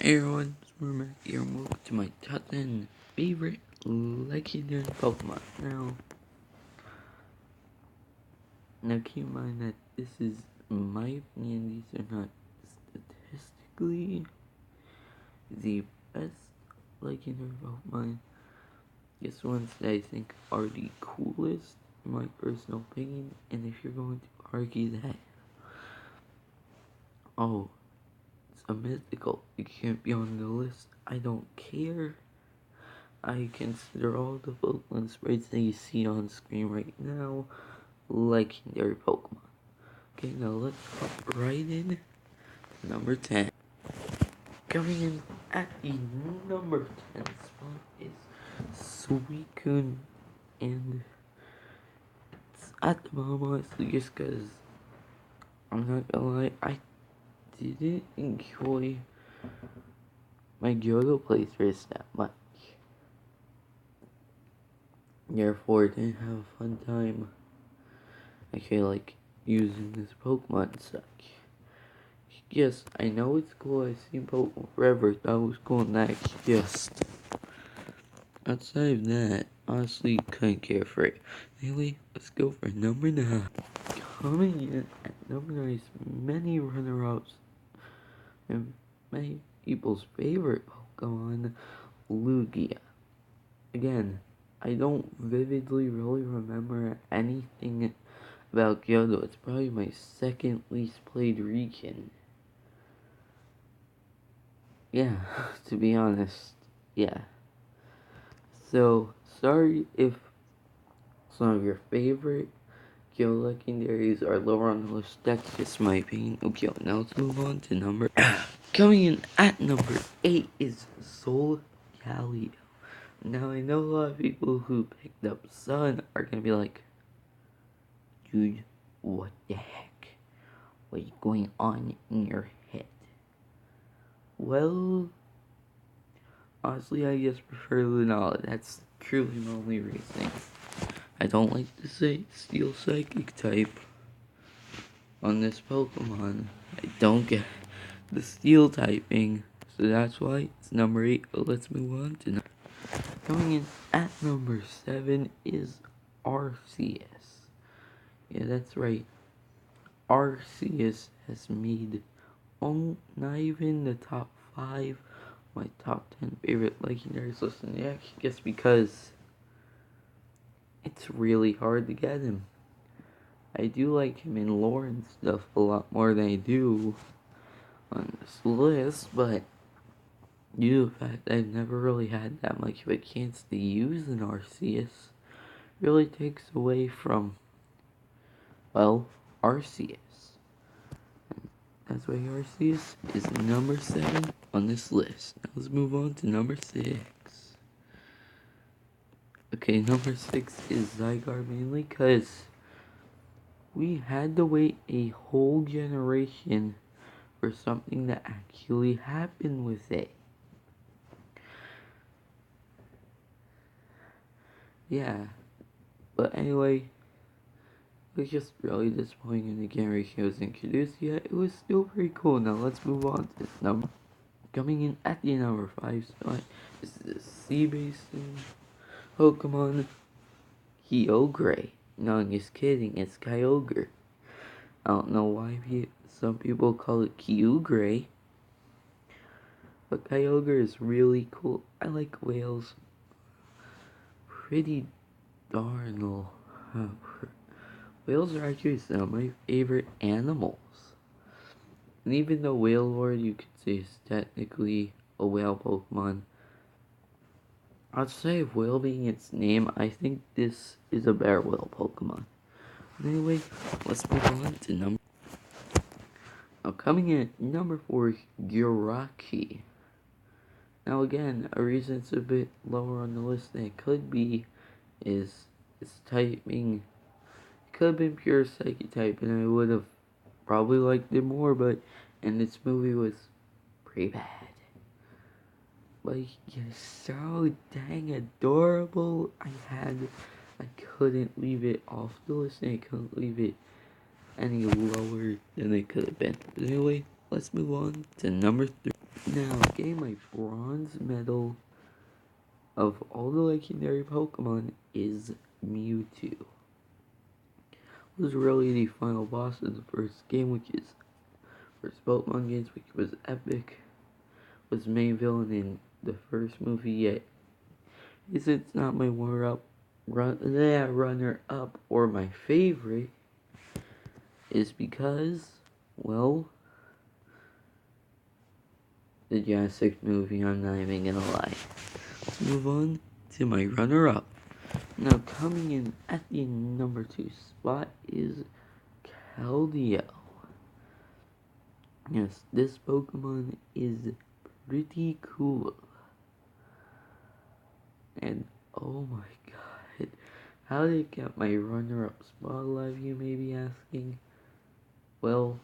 Hey everyone, it's Mermaid here and welcome to my top 10 favorite legendary Pokemon. Now keep in mind that this is my opinion, these are not statistically the best legendary Pokemon. Just ones that I think are the coolest, in my personal opinion, and if you're going to argue that, oh, it's a mythical, it can't be on the list, I don't care. I consider all the Pokemon sprites that you see on screen right now legendary Pokemon. Okay, now let's hop right in. Number 10. Coming in at the number 10 spot is Suicune, and it's at the moment honestly just because I'm not gonna lie, I didn't enjoy my Johto playthroughs that much. Therefore, I didn't have a fun time. I feel like using this Pokemon such. Yes, I know it's cool. I've seen Pokemon forever. That was cool next. Yes. Outside of that, honestly, couldn't care for it. Anyway, let's go for number 9. Coming in at number 9 is many runner-ups and many people's favorite Pokemon, Lugia. Again, I don't vividly really remember anything about Kyoto. It's probably my second least played region. Yeah, to be honest, yeah. So, sorry if some of your favorite Kyo legendaries are lower on the list. That's just my opinion. Okay, now let's move on to number. Coming in at number 8 is Soul Calio. Now, I know a lot of people who picked up Sun are gonna be like, dude, what the heck? What is going on in your head? Well, honestly, I just prefer Lunala. That's truly my only reasoning. I don't like to say Steel Psychic type on this Pokemon. I don't get the Steel typing, so that's why it's number 8. But let's move on to coming in at number 7 is Arceus. Yeah, that's right. Arceus has made not even the top 5 my top 10 favorite legendaries listen. Yeah, just because it's really hard to get him. I do like him in lore and stuff a lot more than I do on this list, but due to the fact that I've never really had that much of a chance to use an Arceus, really takes away from, well, Arceus. That's why Arceus is number 7 on this list. Now let's move on to number 6. Okay, number 6 is Zygarde, mainly because we had to wait a whole generation for something that actually happened with it. Yeah, but anyway, it was just really disappointing the generation was introduced yet. It was still pretty cool. Now let's move on to this number. Coming in at the number 5 spot is the sea-based Pokemon Kyogre. No, I'm just kidding, it's Kyogre. I don't know why some people call it Kyogre, but Kyogre is really cool. I like whales. Pretty darn whales are actually some of my favorite animals. And even though Wailord you could say is technically a whale Pokemon, I'd say whale being its name, I think this is a better whale Pokemon. Anyway, let's move on to number. Now coming in at number 4 is Jirachi. Now again, a reason it's a bit lower on the list than it could be is its typing. It could have been pure Psychic type and I would have probably liked it more, but and this movie was pretty bad. But you're so dang adorable. I couldn't leave it off the list and I couldn't leave it any lower than it could have been. But anyway, let's move on to number 3. Now, getting my bronze medal of all the legendary Pokemon is Mewtwo. It was really the final boss of the first game, which is first Pokemon games, which was epic. Was main villain in the first movie, yet it's not my runner up or my favorite, is because, well, the Jurassic movie, I'm not even gonna lie. Let's move on to my runner up. Now, coming in at the number 2 spot is Keldeo. Yes, this Pokemon is pretty cool. And oh my god, how did it get my runner-up spot alive, you may be asking? Well,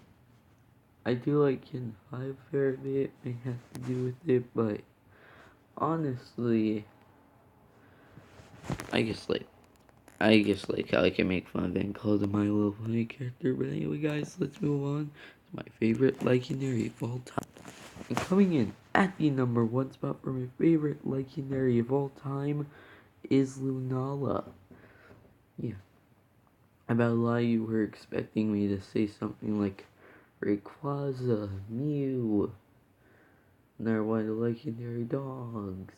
I do like Gen 5 a fair bit, may have to do with it, but honestly, I just like how I can make fun of it and call it My Little Pony character. But anyway, guys, let's move on to my favorite legendary of all time. And coming in at the number 1 spot for my favorite legendary of all time is Lunala. Yeah, about a lot of you were expecting me to say something like Rayquaza, Mew, another one of the legendary dogs,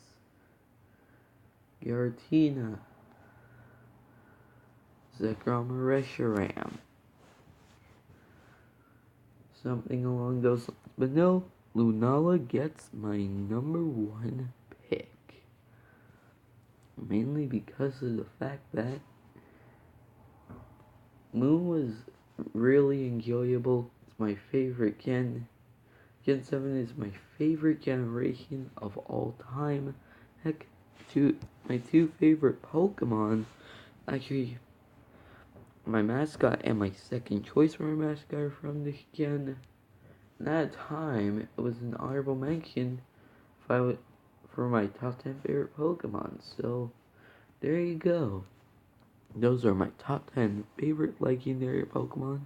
Giratina, Zekrom or Reshiram, something along those lines. But no, Lunala gets my number 1 pick. Mainly because of the fact that Moon was really enjoyable. It's my favorite Gen 7 is my favorite generation of all time. Heck, my two favorite Pokemon, actually, my mascot and my second choice for my mascot are from this gen. And at a time, it was an honorable mention for my top 10 favorite Pokemon. So, there you go. Those are my top 10 favorite legendary Pokemon.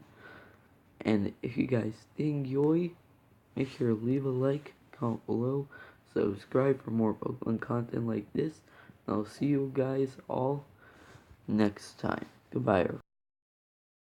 And if you guys did enjoy, make sure to leave a like, comment below, subscribe for more Pokemon content like this. And I'll see you guys all next time. Goodbye, everyone.